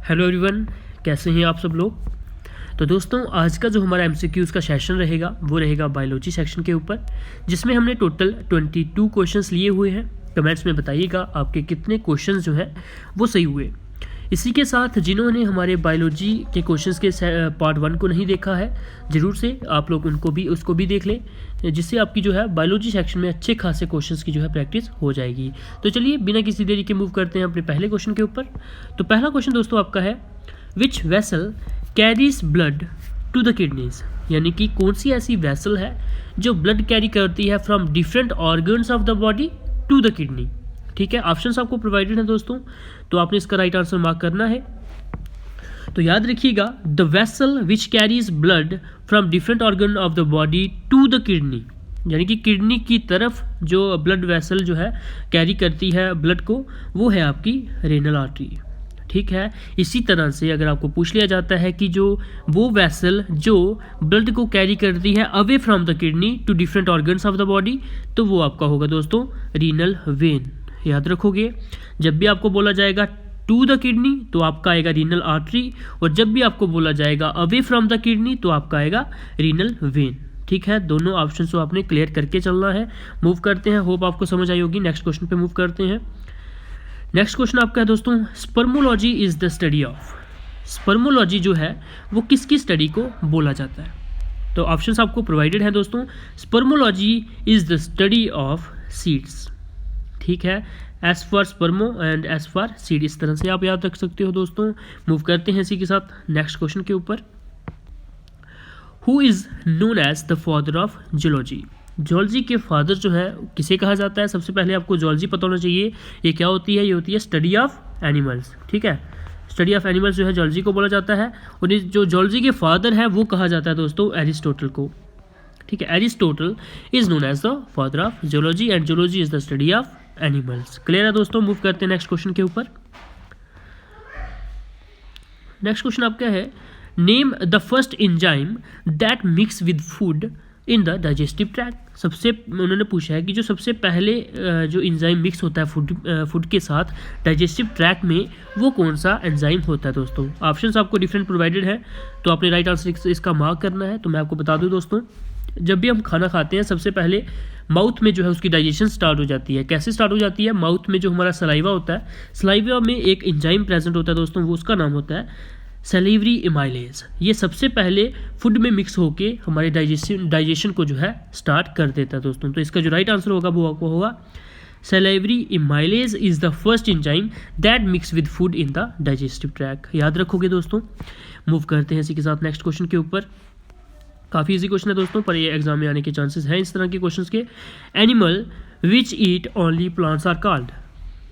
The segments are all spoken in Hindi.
हेलो एवरीवन, कैसे हैं आप सब लोग। तो दोस्तों, आज का जो हमारा एमसीक्यूज़ का सेशन रहेगा वो रहेगा बायोलॉजी सेक्शन के ऊपर, जिसमें हमने टोटल 22 क्वेश्चंस लिए हुए हैं। कमेंट्स में बताइएगा आपके कितने क्वेश्चंस जो हैं वो सही हुए। इसी के साथ जिन्होंने हमारे बायोलॉजी के क्वेश्चंस के पार्ट 1 को नहीं देखा है, ज़रूर से आप लोग उसको भी देख लें, जिससे आपकी जो है बायोलॉजी सेक्शन में अच्छे खासे क्वेश्चंस की जो है प्रैक्टिस हो जाएगी। तो चलिए बिना किसी देरी के मूव करते हैं अपने पहले क्वेश्चन के ऊपर। तो पहला क्वेश्चन दोस्तों आपका है, which vessel carries blood to the kidneys, यानी कि कौन सी ऐसी वेसल है जो ब्लड कैरी करती है from different organs of the body to the kidney. ठीक है, ऑप्शंस आपको प्रोवाइडेड हैं दोस्तों, तो आपने इसका राइट आंसर मार्क करना है। तो याद रखिएगा, the vessel which carries blood from different organ of the body to the kidney, यानी कि किडनी की तरफ जो ब्लड वेसल जो है कैरी करती है ब्लड को, वो है आपकी रेनल आर्टरी। ठीक है, इसी तरह से अगर आपको पूछ लिया जाता है कि जो वो वेसल जो ब्लड को कैरी करती है away from the kidney to different organs of the body, तो वो आपका होगा दोस्तों रीनल वेन। याद रखोगे, जब भी आपको बोला जाएगा टू द किडनी तो आपका आएगा रीनल आर्टरी, और जब भी आपको बोला जाएगा अवे फ्रॉम द किडनी तो आपका आएगा रीनल वेन। ठीक है, दोनों ऑप्शन को आपने क्लियर करके चलना है। मूव करते हैं, होप आपको समझ आई होगी। नेक्स्ट क्वेश्चन पे मूव करते हैं। नेक्स्ट क्वेश्चन आपका है दोस्तों, spermology is the study of. Spermology जो है वो किसकी स्टडी को बोला जाता है। तो ऑप्शंस आपको प्रोवाइडेड हैं दोस्तों। Spermology is the study of seeds. ठीक है, S for spermo and S for seed, इस तरह से आप याद रख सकते हो दोस्तों। मूव करते हैं इसी के साथ नेक्स्ट क्वेश्चन के ऊपर। Who is known as the father of geology. Geology के फादर जो है किसे कहा जाता है। सबसे पहले आपको जियोलॉजी पता होना चाहिए, ये क्या होती है। ये होती है स्टडी ऑफ एनिमल्स। ठीक है, स्टडी ऑफ एनिमल्स जो है जियोलॉजी को बोला जाता है, और जो जियोलॉजी के फादर है वो कहा जाता है दोस्तों एरिस्टोटल को। ठीक है, Aristotle is known as the father of geology and geology is the study of animals. Clear है दोस्तों। मूव करते हैं नेक्स्ट क्वेश्चन के ऊपर। नेक्स्ट क्वेश्चन आपका है, name the first enzyme that mix with food in the digestive tract. सबसे उन्होंने पूछा है कि जो सबसे पहले जो एंजाइम मिक्स होता है फूड के साथ डाइजेस्टिव ट्रैक्ट में, वो कौन सा एंजाइम होता है दोस्तों। ऑप्शंस आपको डिफरेंट प्रोवाइडेड है, तो आपने राइट आंसर इसका मार्क करना है। तो मैं आपको बता दूं दोस्तों, जब भी हम खाना खाते हैं सबसे पहले माउथ में जो है उसकी डाइजेशन स्टार्ट हो जाती है। कैसे स्टार्ट हो जाती है, माउथ में जो हमारा सलाइवा होता है, सलाइवा में एक एंजाइम प्रेजेंट होता है दोस्तों, वो उसका नाम होता है सैलिवरी एमाइलेज। ये सबसे पहले फूड में मिक्स होके हमारे डाइजेशन को जो है स्टार्ट कर देता है दोस्तों। तो इसका जो राइट आंसर होगा वो आपको होगा salivary amylase is the first enzyme that mix with food in the digestive tract. याद रखोगे दोस्तों। मूव करते हैं इसी के साथ नेक्स्ट क्वेश्चन के ऊपर। काफ़ी इजी क्वेश्चन है दोस्तों, पर ये एग्जाम में आने के चांसेस हैं इस तरह के क्वेश्चंस के। Animal which eat only plants are called.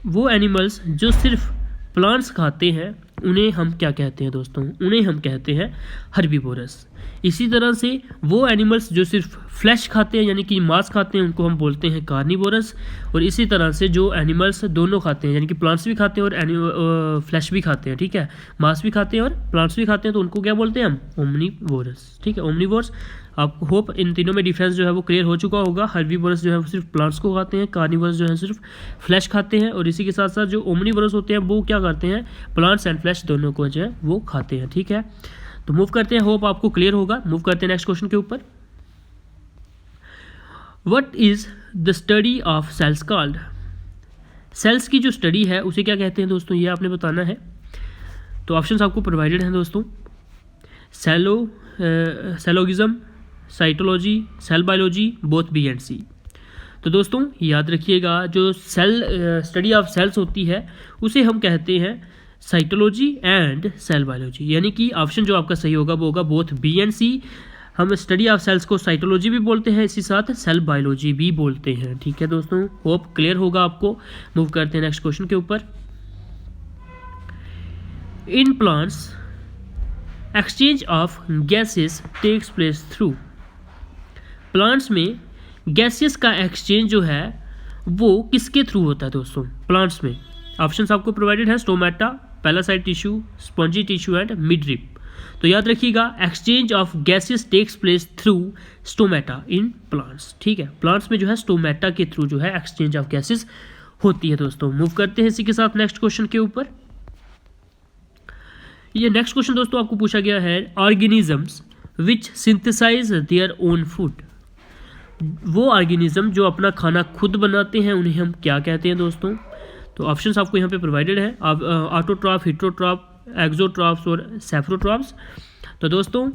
वो एनिमल्स जो सिर्फ प्लांट्स खाते हैं उन्हें हम क्या कहते हैं दोस्तों, उन्हें हम कहते हैं हर्बीवोरस। इसी तरह से वो एनिमल्स जो सिर्फ फ्लैश खाते हैं यानी कि मांस खाते हैं उनको हम बोलते हैं कार्निवोरस। और इसी तरह से जो एनिमल्स दोनों खाते हैं यानी कि प्लांट्स भी खाते हैं और फ्लैश भी खाते हैं, ठीक है, मांस भी खाते हैं और प्लांट्स भी खाते हैं, तो उनको क्या बोलते हैं हम, ओमनीवोरस। ठीक है, ओमनीवोरस। आपको होप इन तीनों में डिफरेंस जो है वो क्लियर हो चुका होगा। हर्बीवोरस जो है वो सिर्फ प्लांट्स को खाते हैं, कार्निवोरस जो है सिर्फ फ्लैश खाते हैं, और इसी के साथ साथ जो ओमनीवोरस होते हैं वो क्या करते हैं, प्लांट्स एंड फ्लैश दोनों को जो है वो खाते हैं। ठीक है, तो मूव करते हैं, होप आपको क्लियर होगा। मूव करते हैं नेक्स्ट क्वेश्चन के ऊपर। What is the study of cells called. Cells की जो स्टडी है उसे क्या कहते हैं दोस्तों, ये आपने बताना है। तो ऑप्शंस आपको प्रोवाइडेड हैं दोस्तों। Cellology, cytology, cell biology, both B and C. तो दोस्तों याद रखिएगा, जो स्टडी ऑफ सेल्स होती है उसे हम कहते हैं साइटोलॉजी एंड सेल बायोलॉजी, यानी कि ऑप्शन जो आपका सही होगा वो होगा बोथ बी एंड सी। हम स्टडी ऑफ सेल्स को साइटोलॉजी भी बोलते हैं, इसी साथ सेल बायोलॉजी भी बोलते हैं। ठीक है दोस्तों, होप क्लियर होगा आपको। मूव करते हैं नेक्स्ट क्वेश्चन के ऊपर। In plants exchange of gases takes place through. Plants में गैसेस का एक्सचेंज जो है वो किसके थ्रू होता है दोस्तों, प्लांट्स में। ऑप्शंस आपको प्रोवाइडेड है, stomata, parasite tissue, spongy tissue and midrib. तो याद रखिएगा, exchange of gases takes place through stomata in plants. ठीक है, प्लांट्स में जो है स्टोमेटा के थ्रू जो है एक्सचेंज ऑफ गैसेस होती है दोस्तों। मूव करते हैं इसी के साथ नेक्स्ट क्वेश्चन के ऊपर। ये नेक्स्ट क्वेश्चन दोस्तों आपको पूछा गया है, organisms which synthesize their own food. वो ऑर्गेनिज्म जो अपना खाना खुद बनाते हैं उन्हें हम क्या कहते हैं दोस्तों। तो ऑप्शंस आपको यहाँ पे प्रोवाइडेड है, ऑटोट्रॉफ, हिट्रोट्रॉफ, एक्सोट्रॉफ्स और सेफ्रोट्रॉफ्स। तो दोस्तों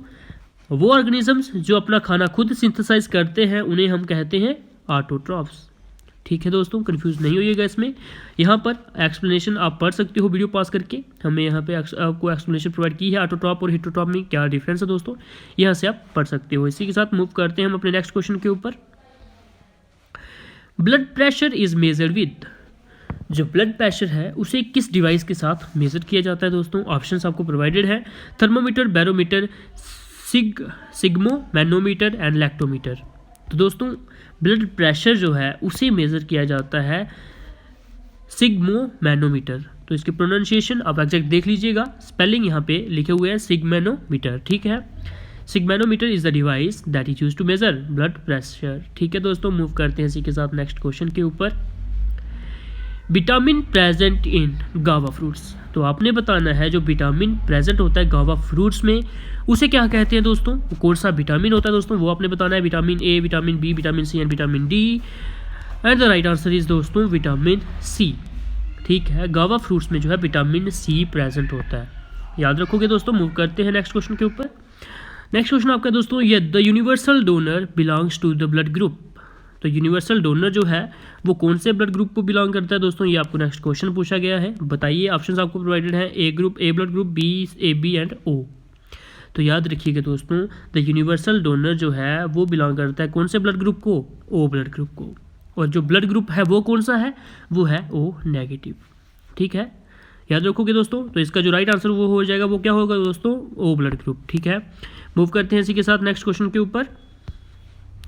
वो ऑर्गेनिजम्स जो अपना खाना खुद सिंथेसाइज करते हैं उन्हें हम कहते हैं ऑटोट्रॉफ्स। ठीक है दोस्तों, कंफ्यूज नहीं होइएगा इसमें। यहाँ पर एक्सप्लेनेशन आप पढ़ सकते हो वीडियो पास करके, हमें यहाँ पे आपको एक्सप्लेनेशन प्रोवाइड की है ऑटोट्रॉफ और हिट्रोट्रॉफ में क्या डिफरेंस है दोस्तों, यहाँ से आप पढ़ सकते हो। इसी के साथ मूव करते हैं हम अपने नेक्स्ट क्वेश्चन के ऊपर। Blood pressure is measured with, जो ब्लड प्रेशर है उसे किस डिवाइस के साथ मेजर किया जाता है दोस्तों। ऑप्शंस आपको प्रोवाइडेड है, thermometer, barometer, Shigmo manometer and lactometer. तो दोस्तों ब्लड प्रेशर जो है उसे मेज़र किया जाता है सिग्मो मैनोमीटर। तो इसकी प्रोनाउंसिएशन आप एग्जैक्ट देख लीजिएगा, स्पेलिंग यहाँ पे लिखे हुए हैं सिग्मैनोमीटर। ठीक है, sphygmomanometer is the device that is used to measure blood pressure. ठीक है दोस्तों, मूव करते हैं इसी के साथ नेक्स्ट क्वेश्चन के ऊपर। विटामिन प्रेजेंट इन गावा फ्रूट्स। तो आपने बताना है जो विटामिन प्रेजेंट होता है गावा फ्रूट्स में उसे क्या कहते हैं दोस्तों, कौन सा विटामिन होता है दोस्तों, वो आपने बताना है। Vitamin A, vitamin B, vitamin C and vitamin D. And the right answer is दोस्तों विटामिन सी। ठीक है, गावा फ्रूट्स में जो है विटामिन सी प्रेजेंट होता है, याद रखोगे दोस्तों। मूव करते हैं नेक्स्ट क्वेश्चन के ऊपर। नेक्स्ट क्वेश्चन आपका दोस्तों, ये the universal donor belongs to the blood group. तो यूनिवर्सल डोनर जो है वो कौन से ब्लड ग्रुप को बिलोंग करता है दोस्तों, ये आपको नेक्स्ट क्वेश्चन पूछा गया है। बताइए, ऑप्शंस आपको प्रोवाइडेड है, A group, A blood group, B, A B and O. तो याद रखिएगा दोस्तों, द यूनिवर्सल डोनर जो है वो बिलोंग करता है कौन से ब्लड ग्रुप को, ओ ब्लड ग्रुप को। और जो ब्लड ग्रुप है वो कौन सा है, वो है ओ नेगेटिव। ठीक है, याद रखोगे दोस्तों। तो इसका जो राइट आंसर वो हो जाएगा, वो क्या होगा दोस्तों, ओ ब्लड ग्रुप। ठीक है, मूव करते हैं इसी के साथ नेक्स्ट क्वेश्चन के ऊपर।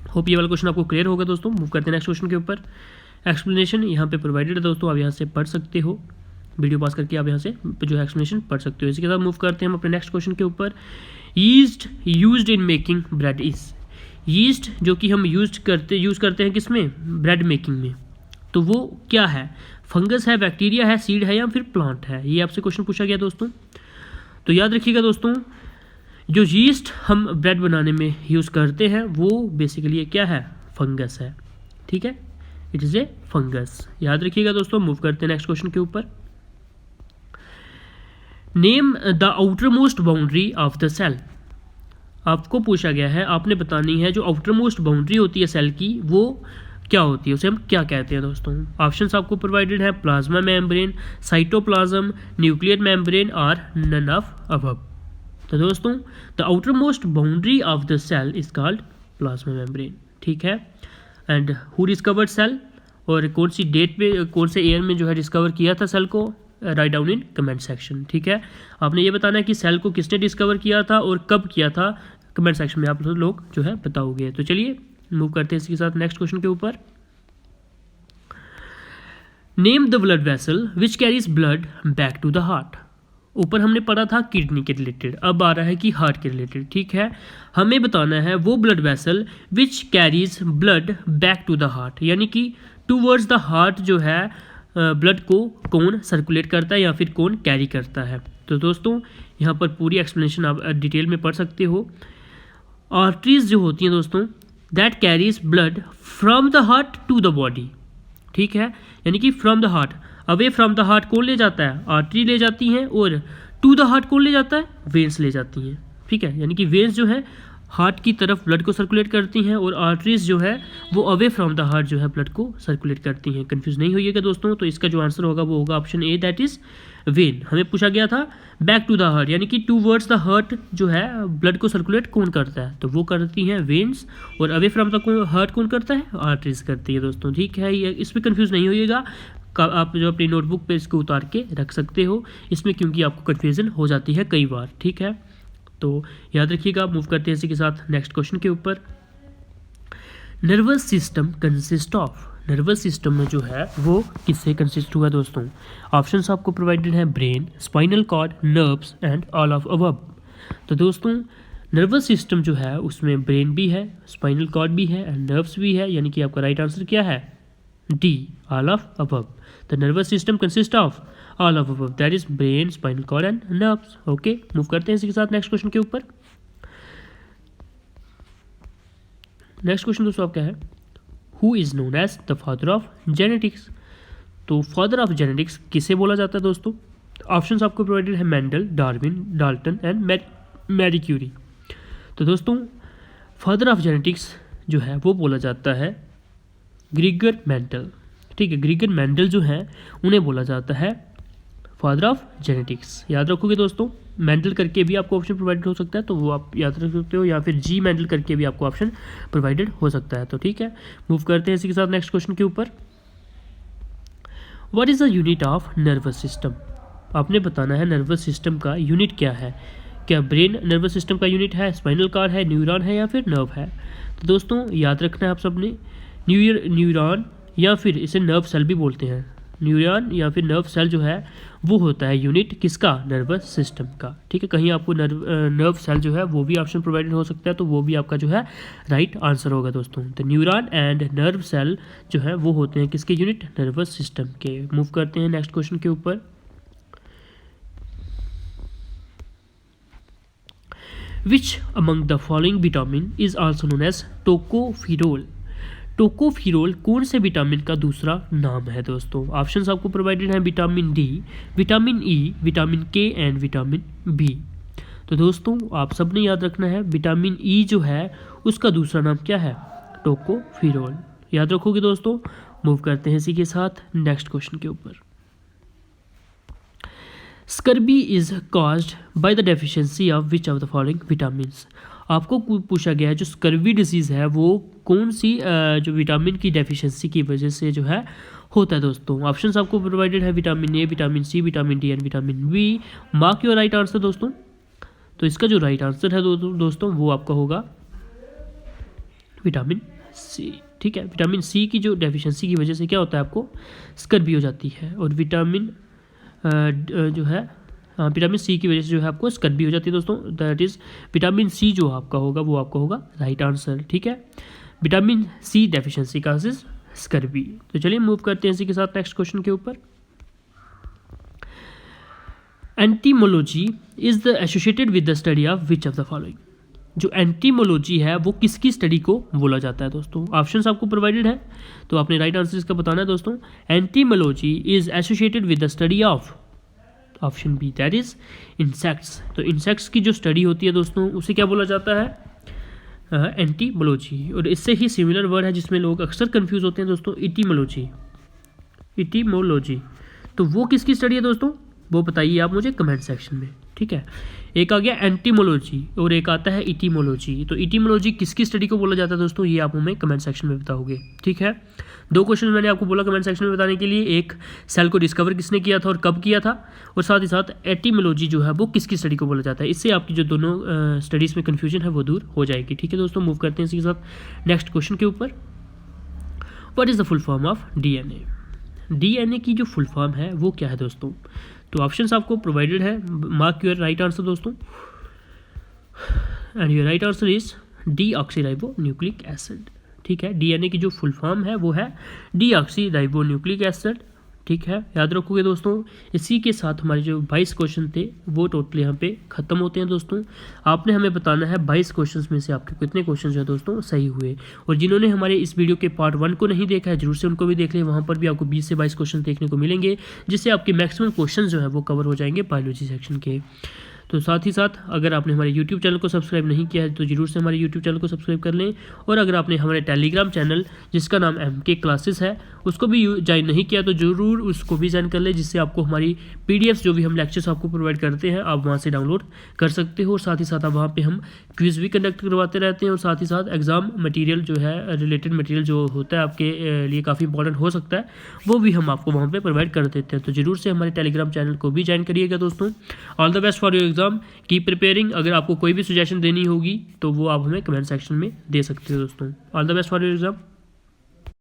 होप ये वाला क्वेश्चन आपको क्लियर होगा दोस्तों। मूव करते हैं नेक्स्ट क्वेश्चन के ऊपर। एक्सप्लेनेशन यहाँ पे प्रोवाइडेड है दोस्तों, आप यहाँ से पढ़ सकते हो, वीडियो पास करके आप यहाँ से जो है एक्सप्लेनेशन पढ़ सकते हो। इसी के साथ मूव करते हैं हम अपने नेक्स्ट क्वेश्चन के ऊपर। Yeast used in making bread is. Yeast जो कि हम यूज़ करते हैं किस में, ब्रेड मेकिंग में। तो वो क्या है, फंगस है, बैक्टीरिया है, सीड है या फिर प्लांट है, ये आपसे क्वेश्चन पूछा गया दोस्तों। तो याद रखिएगा दोस्तों, जो यीस्ट हम ब्रेड बनाने में यूज़ करते हैं वो बेसिकली क्या है, फंगस है। ठीक है, इट इज़ ए फंगस, याद रखिएगा दोस्तों। मूव करते हैं नेक्स्ट क्वेश्चन के ऊपर। Name the outer most boundary of the cell. आपको पूछा गया है, आपने बतानी है जो आउटर मोस्ट बाउंड्री होती है सेल की वो क्या होती है, उसे हम क्या कहते हैं दोस्तों। ऑप्शंस आपको प्रोवाइडेड है, plasma membrane, cytoplasm, nuclear membrane और नन ऑफ अबव। तो दोस्तों the outer most boundary of the cell is called plasma membrane. ठीक है, एंड हु डिस्कवर्ड सेल, और कौन सी डेट पे, कौन से ईयर में जो है डिस्कवर किया था सेल को, write down in comment section. ठीक है, आपने ये बताना है कि सेल को किसने डिस्कवर किया था और कब किया था, कमेंट सेक्शन में आप लोग जो है बताओगे। तो चलिए मूव करते हैं इसके साथ नेक्स्ट क्वेश्चन के ऊपर। Name the blood vessel which carries blood back to the heart. ऊपर हमने पढ़ा था किडनी के रिलेटेड, अब आ रहा है कि हार्ट के रिलेटेड। ठीक है, हमें बताना है वो blood vessel which carries blood back to the heart, यानी कि टूवर्ड्स द हार्ट जो है ब्लड को कौन सर्कुलेट करता है या फिर कौन कैरी करता है। तो दोस्तों यहाँ पर पूरी एक्सप्लेनेशन आप डिटेल में पढ़ सकते हो। आर्टरीज जो होती हैं दोस्तों, that carries blood from the heart to the body. ठीक है, यानी कि from the heart, away from the heart कौन ले जाता है, आर्टरी ले जाती हैं, और टू द हार्ट कौन ले जाता है, वेन्स ले जाती हैं। ठीक है, यानी कि वेन्स जो है हार्ट की तरफ ब्लड को सर्कुलेट करती हैं और आर्टरीज जो है वो अवे फ्रॉम द हार्ट जो है ब्लड को सर्कुलेट करती हैं। कंफ्यूज नहीं होइएगा दोस्तों। तो इसका जो आंसर होगा वो होगा option A, that is when. हमें पूछा गया था बैक टू द हार्ट, यानी कि टूवर्ड्स द हार्ट जो है ब्लड को सर्कुलेट कौन करता है, तो वो करती हैं वेन्स, और अवे फ्रॉम द हार्ट कौन करता है, आर्टरीज करती है दोस्तों। ठीक है, ये इसमें कंफ्यूज नहीं होइएगा, आप जो अपनी नोटबुक पे इसको उतार के रख सकते हो इसमें, क्योंकि आपको कन्फ्यूजन हो जाती है कई बार। ठीक है, तो याद रखिएगा। मूव करते हैं इसी के साथ नेक्स्ट क्वेश्चन के ऊपर। Nervous system consist of. Nervous system में जो है वो किससे कंसिस्ट हुआ दोस्तों। ऑप्शंस आपको प्रोवाइडेड है, brain, spinal cord, nerves and all of above. तो दोस्तों नर्वस सिस्टम जो है उसमें ब्रेन भी है, स्पाइनल कॉर्ड भी है एंड नर्व्स भी है, यानी कि आपका राइट आंसर क्या है, D, all of above. The nervous system consist of all of above, that is brain, spinal cord and nerves. Okay, move करते हैं इसी के साथ नेक्स्ट क्वेश्चन के ऊपर। नेक्स्ट क्वेश्चन दोस्तों आपका है, who is known as the father of genetics. तो फादर ऑफ जेनेटिक्स किसे बोला जाता है दोस्तों? ऑप्शंस आपको प्रोवाइडेड है, Mendel, Darwin, Dalton and Marie Curie. तो दोस्तों फादर ऑफ जेनेटिक्स जो है वो बोला जाता है ग्रीगर मेंडल। ठीक है, ग्रीगर मेंडल जो है उन्हें बोला जाता है फादर ऑफ जेनेटिक्स। याद रखोगे दोस्तों, मेंडल करके भी आपको ऑप्शन प्रोवाइडेड हो सकता है, तो वो आप याद रख सकते हो, या फिर जी मेंडल करके भी आपको ऑप्शन प्रोवाइडेड हो सकता है। तो ठीक है, मूव करते हैं इसी के साथ नेक्स्ट क्वेश्चन के ऊपर। What is the unit of nervous system. आपने बताना है नर्वस सिस्टम का यूनिट क्या है। क्या ब्रेन नर्वस सिस्टम का यूनिट है, स्पाइनल कॉर्ड है, न्यूरॉन है, या फिर नर्व है? तो दोस्तों याद रखना है आप सबने, न्यूरॉन या फिर इसे नर्व सेल भी बोलते हैं। न्यूरॉन या फिर नर्व सेल जो है वो होता है यूनिट किसका? नर्वस सिस्टम का। ठीक है, कहीं आपको नर्व सेल जो है वो भी ऑप्शन प्रोवाइडेड हो सकता है, तो वो भी आपका जो है राइट आंसर होगा दोस्तों। तो न्यूरॉन एंड नर्व सेल जो है वो होते हैं किसके यूनिट? नर्वस सिस्टम के। मूव करते हैं नेक्स्ट क्वेश्चन के ऊपर। Which among the following vitamin is also known as tocopherol. Tocopherol कौन से विटामिन का दूसरा नाम है दोस्तों? ऑप्शंस आपको प्रोवाइडेड हैं, vitamin D, vitamin E, vitamin के एंड विटामिन बी। तो दोस्तों आप सबने याद रखना है, विटामिन ई जो है उसका दूसरा नाम क्या है? टोकोफिरोल। याद रखोगे दोस्तों। मूव करते हैं इसी के साथ नेक्स्ट क्वेश्चन के ऊपर। Scurvy is caused by the deficiency of which of the following vitamins. आपको पूछा गया है जो स्कर्वी डिजीज़ है वो कौन सी जो विटामिन की डेफिशिएंसी की वजह से जो है होता है दोस्तों। ऑप्शंस आपको प्रोवाइडेड है, vitamin A, vitamin C, vitamin D and vitamin B. Mark your right answer दोस्तों। तो इसका जो राइट आंसर है दोस्तों वो आपका होगा विटामिन सी। ठीक है, विटामिन सी की जो डेफिशिएंसी की वजह से क्या होता है, आपको स्कर्वी हो जाती है। और विटामिन जो है विटामिन सी की वजह से जो है आपको स्कर्वी हो जाती है दोस्तों। दैट इज़ विटामिन सी जो आपका होगा वो आपका होगा राइट आंसर। ठीक है, vitamin C deficiency causes scurvy. तो चलिए मूव करते हैं इसी के साथ नेक्स्ट क्वेश्चन के ऊपर। Entomology is the associated with the study of which of the following. जो एंटीमोलॉजी है वो किसकी स्टडी को बोला जाता है दोस्तों? ऑप्शंस आपको प्रोवाइडेड है, तो आपने राइट आंसर इसका बताना है दोस्तों। Entomology is associated with the study of, option B, that is insects. तो इंसेक्ट्स की जो स्टडी होती है दोस्तों उसे क्या बोला जाता है? एंटीमोलॉजी। और इससे ही सिमिलर वर्ड है जिसमें लोग अक्सर कंफ्यूज होते हैं दोस्तों, इटीमोलॉजी। इटीमोलॉजी तो वो किसकी स्टडी है दोस्तों? वो बताइए आप मुझे कमेंट सेक्शन में। ठीक है, एक आ गया एंटीमोलॉजी और एक आता है इटीमोलॉजी। तो इटीमोलॉजी किसकी स्टडी को बोला जाता है दोस्तों, ये आप हमें कमेंट सेक्शन में बताओगे। ठीक है, दो क्वेश्चन मैंने आपको बोला कमेंट सेक्शन में बताने के लिए, एक सेल को डिस्कवर किसने किया था और कब किया था, और साथ ही साथ एटीमोलॉजी जो है वो किसकी स्टडी को बोला जाता है। इससे आपकी जो दोनों स्टडीज़ में कन्फ्यूजन है वो दूर हो जाएगी। ठीक है दोस्तों, मूव करते हैं इसी के साथ नेक्स्ट क्वेश्चन के ऊपर। What is the full form of DNA. DNA की जो फुल फॉर्म है वो क्या है दोस्तों? तो ऑप्शंस आपको प्रोवाइडेड है, मार्क योर राइट आंसर दोस्तों। And your right answer is deoxyribonucleic acid. ठीक है, डीएनए की जो फुल फॉर्म है वो है डीऑक्सीराइबोन्यूक्लिक एसिड। ठीक है, याद रखोगे दोस्तों। इसी के साथ हमारे जो 22 क्वेश्चन थे वो टोटल यहाँ पे ख़त्म होते हैं दोस्तों। आपने हमें बताना है 22 क्वेश्चंस में से आपके कितने क्वेश्चन जो है दोस्तों सही हुए। और जिन्होंने हमारे इस वीडियो के पार्ट 1 को नहीं देखा है जरूर से उनको भी देख लें, वहाँ पर भी आपको 20 से 22 क्वेश्चन देखने को मिलेंगे, जिससे आपके मैक्सिमम क्वेश्चन जो है वो कवर हो जाएंगे बायोलॉजी सेक्शन के। तो साथ ही साथ अगर आपने हमारे यूट्यूब चैनल को सब्सक्राइब नहीं किया है तो जरूर से हमारे यूट्यूब चैनल को सब्सक्राइब कर लें। और अगर आपने हमारे टेलीग्राम चैनल जिसका नाम MK क्लासेस है उसको भी ज्वाइन नहीं किया तो ज़रूर उसको भी ज्वाइन कर लें, जिससे आपको हमारी PDFs जो भी हम लेक्चर्स आपको प्रोवाइड करते हैं आप वहाँ से डाउनलोड कर सकते हो। और साथ ही साथ आप वहाँ पर हम क्विज़ भी कंडक्ट करवाते रहते हैं, और साथ ही साथ एग्ज़ाम मटीरियल जो है रिलेटेड मटीरियल जो होता है आपके लिए काफ़ी इंपॉर्टेंट हो सकता है वो भी हम आपको वहाँ पर प्रोवाइड कर देते हैं। तो ज़रूर से हमारे टेलीग्राम चैनल को भी ज्वाइन करिएगा दोस्तों। All the best for your exam, keep preparing. अगर आपको कोई भी सजेशन देनी होगी तो वो आप हमें कमेंट सेक्शन में दे सकते हो दोस्तों। All the best for your exam.